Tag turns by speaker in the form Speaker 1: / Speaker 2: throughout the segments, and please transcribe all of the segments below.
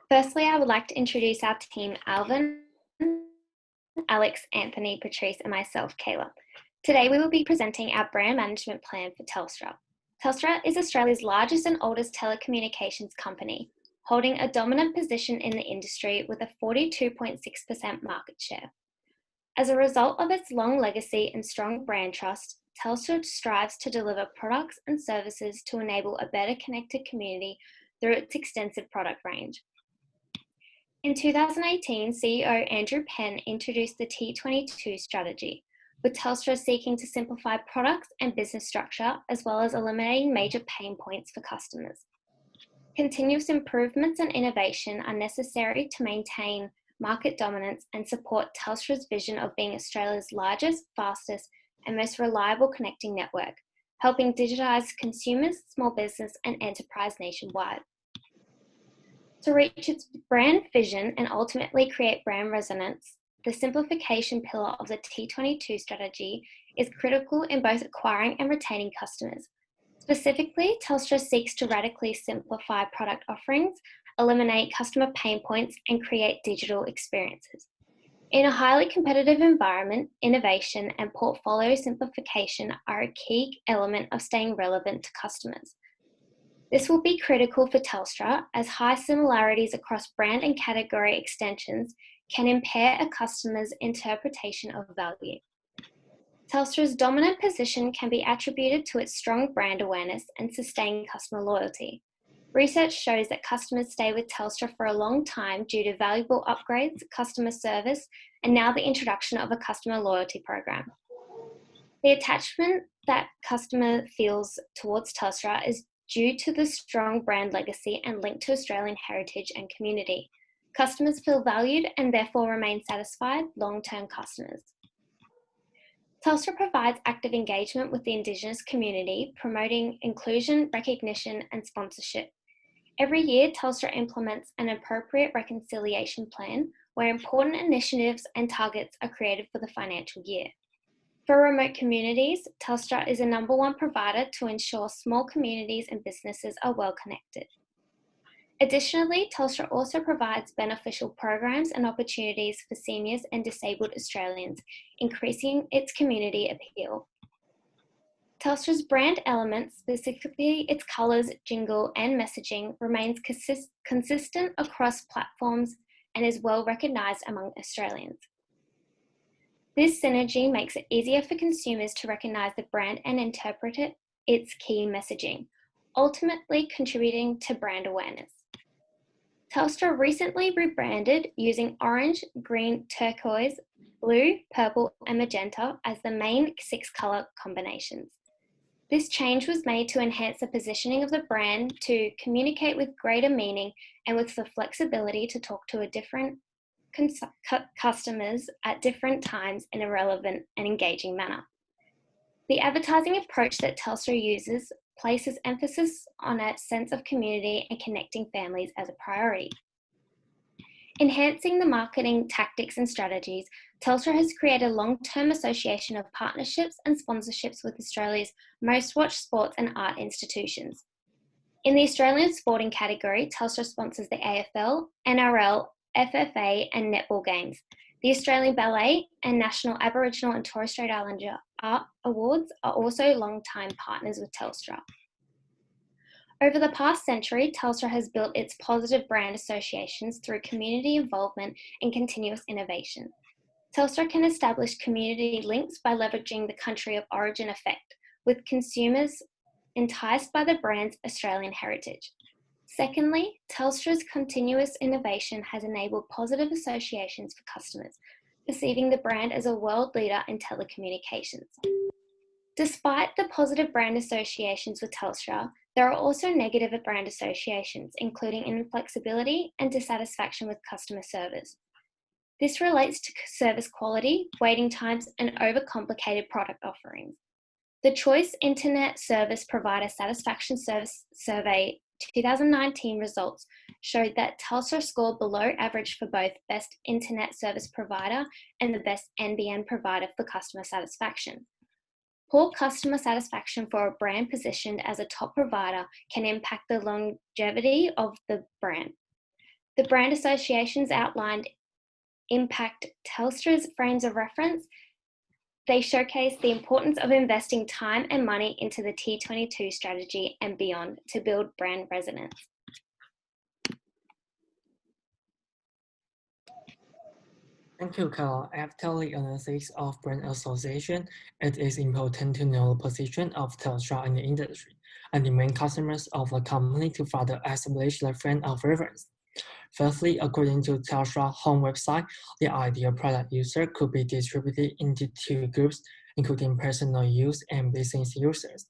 Speaker 1: Firstly, I would like to introduce our team, Alvin, Alex, Anthony, Patrice, and myself, Kayla. Today, we will be presenting our brand management plan for Telstra. Telstra is Australia's largest and oldest telecommunications company, holding a dominant position in the industry with a 42.6% market share. As a result of its long legacy and strong brand trust, Telstra strives to deliver products and services to enable a better connected community through its extensive product range. In 2018, CEO Andrew Penn introduced the T22 strategy, with Telstra seeking to simplify products and business structure, as well as eliminating major pain points for customers. Continuous improvements and innovation are necessary to maintain market dominance and support Telstra's vision of being Australia's largest, fastest, and most reliable connecting network, helping digitise consumers, small business, and enterprise nationwide. To reach its brand vision and ultimately create brand resonance, the simplification pillar of the T22 strategy is critical in both acquiring and retaining customers. Specifically, Telstra seeks to radically simplify product offerings, eliminate customer pain points, and create digital experiences. In a highly competitive environment, innovation and portfolio simplification are a key element of staying relevant to customers. This will be critical for Telstra, as high similarities across brand and category extensions can impair a customer's interpretation of value. Telstra's dominant position can be attributed to its strong brand awareness and sustained customer loyalty. Research shows that customers stay with Telstra for a long time due to valuable upgrades, customer service, and now the introduction of a customer loyalty program. The attachment that customer feels towards Telstra is due to the strong brand legacy and link to Australian heritage and community. Customers feel valued and therefore remain satisfied long-term customers. Telstra provides active engagement with the Indigenous community, promoting inclusion, recognition, and sponsorship. Every year, Telstra implements an appropriate reconciliation plan where important initiatives and targets are created for the financial year. For remote communities, Telstra is a #1 provider to ensure small communities and businesses are well connected. Additionally, Telstra also provides beneficial programs and opportunities for seniors and disabled Australians, increasing its community appeal. Telstra's brand elements, specifically its colours, jingle, and messaging, remains consistent across platforms and is well recognised among Australians. This synergy makes it easier for consumers to recognise the brand and interpret its key messaging, ultimately contributing to brand awareness. Telstra recently rebranded using orange, green, turquoise, blue, purple, and magenta as the main 6 colour combinations. This change was made to enhance the positioning of the brand, to communicate with greater meaning and with the flexibility to talk to different customers at different times in a relevant and engaging manner. The advertising approach that Telstra uses places emphasis on a sense of community and connecting families as a priority. Enhancing the marketing tactics and strategies, Telstra has created a long-term association of partnerships and sponsorships with Australia's most watched sports and art institutions. In the Australian sporting category, Telstra sponsors the AFL, NRL, FFA and netball games. The Australian Ballet and National Aboriginal and Torres Strait Islander Art Awards are also long-time partners with Telstra. Over the past century, Telstra has built its positive brand associations through community involvement and continuous innovation. Telstra can establish community links by leveraging the country of origin effect, with consumers enticed by the brand's Australian heritage. Secondly, Telstra's continuous innovation has enabled positive associations for customers, perceiving the brand as a world leader in telecommunications. Despite the positive brand associations with Telstra, there are also negative brand associations, including inflexibility and dissatisfaction with customer service. This relates to service quality, waiting times, and overcomplicated product offerings. The Choice Internet Service Provider Satisfaction Service Survey 2019 results showed that Telstra scored below average for both Best Internet Service Provider and the Best NBN Provider for customer satisfaction. Poor customer satisfaction for a brand positioned as a top provider can impact the longevity of the brand. The brand associations outlined impact Telstra's frames of reference. They showcase the importance of investing time and money into the T22 strategy and beyond to build brand resonance.
Speaker 2: Thank you, Kayla. After the analysis of brand association, it is important to know the position of Telstra in the industry and the main customers of the company to further establish the frame of reference. Firstly, according to Telstra home website, the ideal product user could be distributed into two groups, including personal use and business users.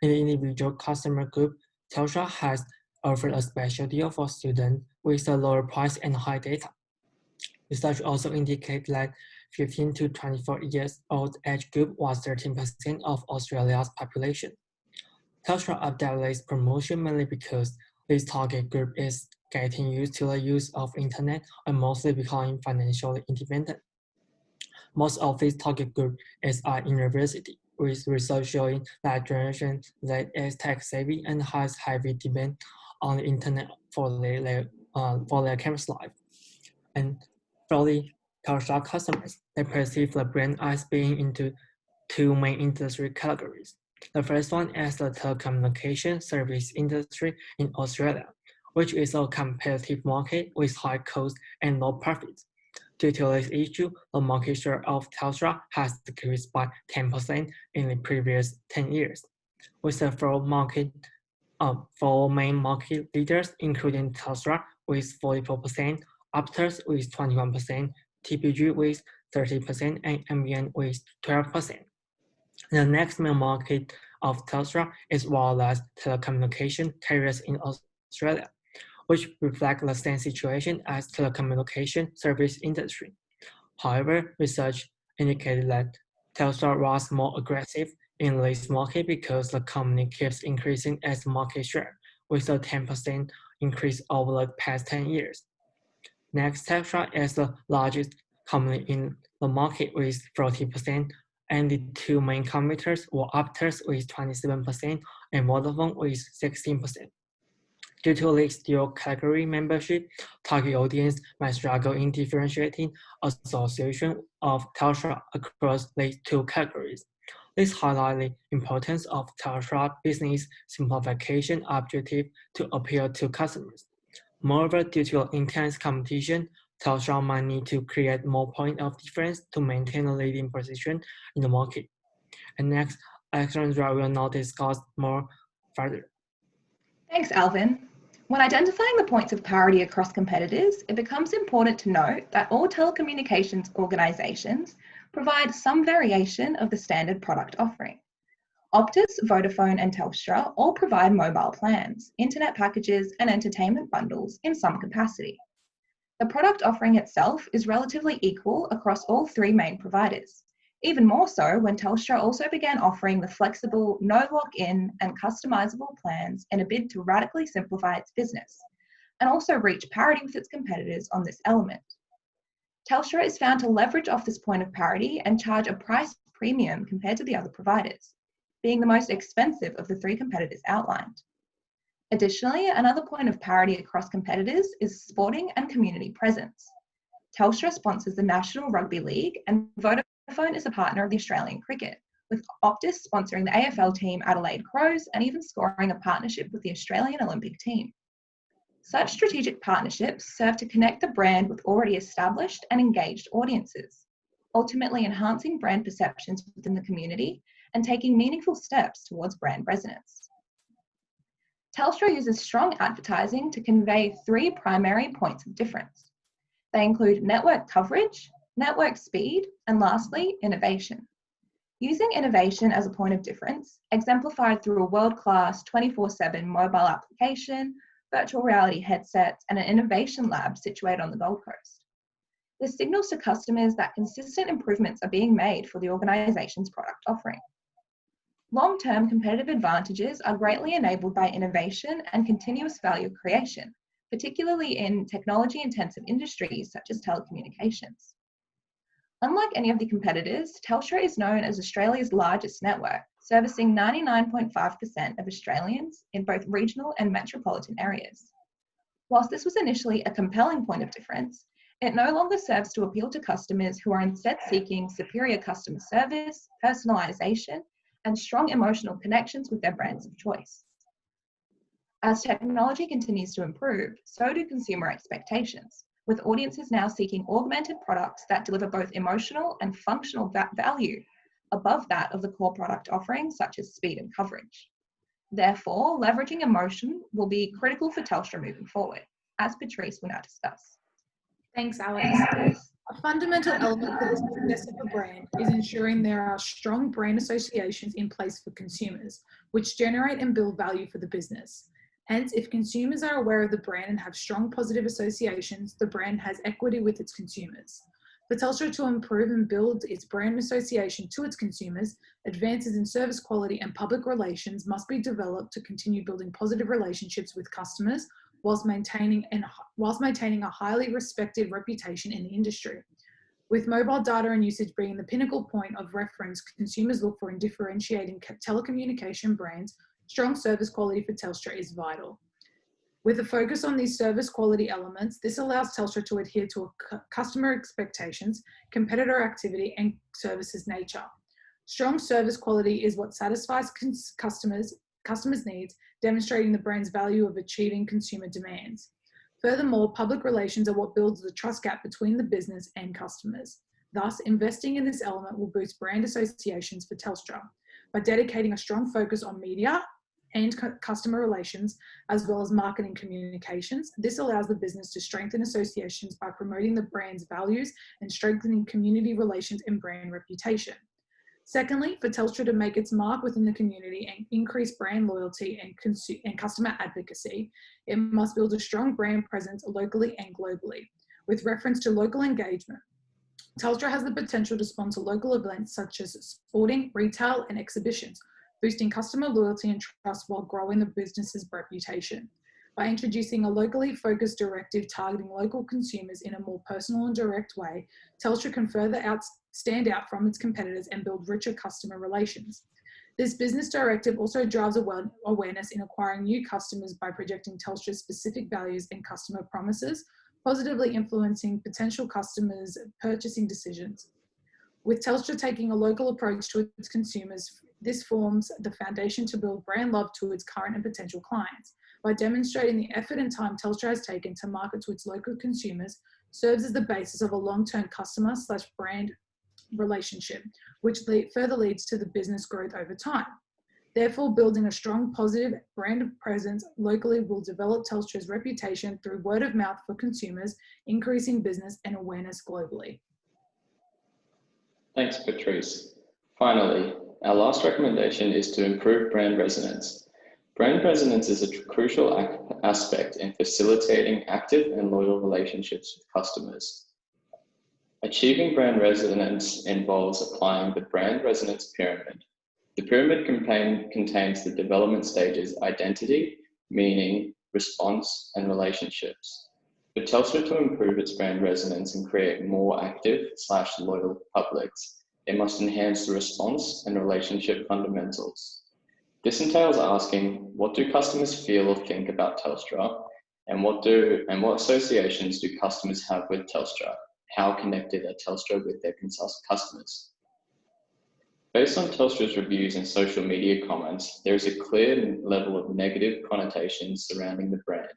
Speaker 2: In the individual customer group, Telstra has offered a special deal for students with a lower price and high data. Research also indicates that 15 to 24 years old age group was 13% of Australia's population. Telstra updated its promotion mainly because this target group is getting used to the use of internet and mostly becoming financially independent. Most of this target group is at university, with research showing that generation Z is tech-savvy and has heavy demand on the internet for their campus life. And for the Telstra customers, they perceive the brand as being into two main industry categories. The first one is the telecommunication service industry in Australia, which is a competitive market with high costs and low profits. Due to this issue, the market share of Telstra has decreased by 10% in the previous 10 years, with the four main market leaders, including Telstra with 44%, Optus with 21%, TPG with 30%, and NBN with 12%. The next main market of Telstra is wireless telecommunication carriers in Australia, which reflect the same situation as telecommunication service industry. However, research indicated that Telstra was more aggressive in this market because the company keeps increasing its market share with a 10% increase over the past 10 years. Next, Telstra is the largest company in the market with 40%, and the two main competitors were Optus with 27% and Vodafone with 16%. Due to this dual category membership, target audience might struggle in differentiating association of Telstra across these two categories. This highlights the importance of Telstra business simplification objective to appeal to customers. Moreover, due to intense competition, Telstra might need to create more points of difference to maintain a leading position in the market. And next, Alexandra will now discuss more further.
Speaker 3: Thanks, Alvin. When identifying the points of parity across competitors, it becomes important to note that all telecommunications organisations provide some variation of the standard product offering. Optus, Vodafone and Telstra all provide mobile plans, internet packages and entertainment bundles in some capacity. The product offering itself is relatively equal across all three main providers, even more so when Telstra also began offering the flexible, no lock-in and customisable plans in a bid to radically simplify its business, and also reach parity with its competitors on this element. Telstra is found to leverage off this point of parity and charge a price premium compared to the other providers, being the most expensive of the three competitors outlined. Additionally, another point of parity across competitors is sporting and community presence. Telstra sponsors the National Rugby League and Vodafone is a partner of the Australian cricket, with Optus sponsoring the AFL team Adelaide Crows and even scoring a partnership with the Australian Olympic team. Such strategic partnerships serve to connect the brand with already established and engaged audiences, ultimately enhancing brand perceptions within the community and taking meaningful steps towards brand resonance. Telstra uses strong advertising to convey three primary points of difference. They include network coverage, network speed, and lastly, innovation. Using innovation as a point of difference, exemplified through a world-class 24/7 mobile application, virtual reality headsets, and an innovation lab situated on the Gold Coast. This signals to customers that consistent improvements are being made for the organisation's product offering. Long-term competitive advantages are greatly enabled by innovation and continuous value creation, particularly in technology-intensive industries such as telecommunications. Unlike any of the competitors, Telstra is known as Australia's largest network, servicing 99.5% of Australians in both regional and metropolitan areas. Whilst this was initially a compelling point of difference, it no longer serves to appeal to customers who are instead seeking superior customer service, personalisation, and strong emotional connections with their brands of choice. As technology continues to improve, so do consumer expectations, with audiences now seeking augmented products that deliver both emotional and functional value above that of the core product offerings such as speed and coverage. Therefore, leveraging emotion will be critical for Telstra moving forward, as Patrice will now discuss.
Speaker 4: Thanks, Alex. A fundamental element for the success of a brand is ensuring there are strong brand associations in place for consumers, which generate and build value for the business. Hence, if consumers are aware of the brand and have strong positive associations, the brand has equity with its consumers. For Telstra to improve and build its brand association to its consumers, advances in service quality and public relations must be developed to continue building positive relationships with customers whilst maintaining a highly respected reputation in the industry. With mobile data and usage being the pinnacle point of reference consumers look for in differentiating telecommunication brands, strong service quality for Telstra is vital. With a focus on these service quality elements, this allows Telstra to adhere to customer expectations, competitor activity, and services nature. Strong service quality is what satisfies customers' needs, demonstrating the brand's value of achieving consumer demands. Furthermore, public relations are what builds the trust gap between the business and customers. Thus, investing in this element will boost brand associations for Telstra. By dedicating a strong focus on media and customer relations, as well as marketing communications, this allows the business to strengthen associations by promoting the brand's values and strengthening community relations and brand reputation. Secondly, for Telstra to make its mark within the community and increase brand loyalty and customer advocacy, it must build a strong brand presence locally and globally. With reference to local engagement, Telstra has the potential to sponsor local events such as sporting, retail, and exhibitions, boosting customer loyalty and trust while growing the business's reputation. By introducing a locally focused directive targeting local consumers in a more personal and direct way, Telstra can further stand out from its competitors and build richer customer relations. This business directive also drives awareness in acquiring new customers by projecting Telstra's specific values and customer promises, positively influencing potential customers' purchasing decisions. With Telstra taking a local approach to its consumers, this forms the foundation to build brand love to its current and potential clients. By demonstrating the effort and time Telstra has taken to market to its local consumers, serves as the basis of a long-term customer/brand relationship, which further leads to the business growth over time. Therefore, building a strong, positive brand presence locally will develop Telstra's reputation through word of mouth for consumers, increasing business and awareness globally.
Speaker 5: Thanks, Patrice. Finally, our last recommendation is to improve brand resonance. Brand resonance is a crucial aspect in facilitating active and loyal relationships with customers. Achieving brand resonance involves applying the brand resonance pyramid. The pyramid contains the development stages: identity, meaning, response, and relationships. For Telstra to improve its brand resonance and create more active/loyal publics, it must enhance the response and relationship fundamentals. This entails asking, what do customers feel or think about Telstra, and what associations do customers have with Telstra? How connected are Telstra with their customers? Based on Telstra's reviews and social media comments, there is a clear level of negative connotations surrounding the brand.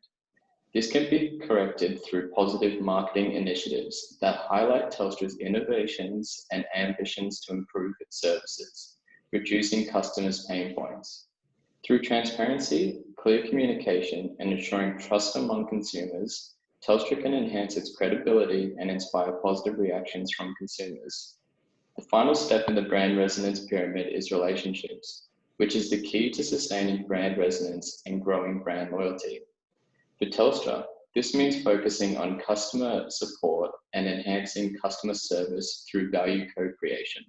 Speaker 5: This can be corrected through positive marketing initiatives that highlight Telstra's innovations and ambitions to improve its services, reducing customers' pain points. Through transparency, clear communication, and ensuring trust among consumers, Telstra can enhance its credibility and inspire positive reactions from consumers. The final step in the brand resonance pyramid is relationships, which is the key to sustaining brand resonance and growing brand loyalty. For Telstra, this means focusing on customer support and enhancing customer service through value co-creation.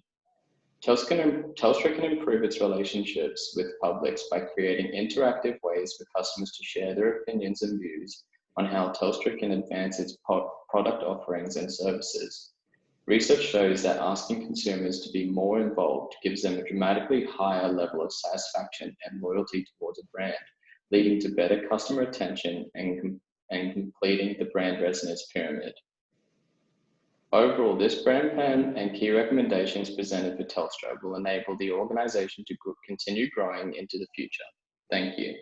Speaker 5: Telstra can improve its relationships with publics by creating interactive ways for customers to share their opinions and views on how Telstra can advance its product offerings and services. Research shows that asking consumers to be more involved gives them a dramatically higher level of satisfaction and loyalty towards a brand, leading to better customer retention and and completing the brand resonance pyramid. Overall, this brand plan and key recommendations presented for Telstra will enable the organisation to continue growing into the future. Thank you.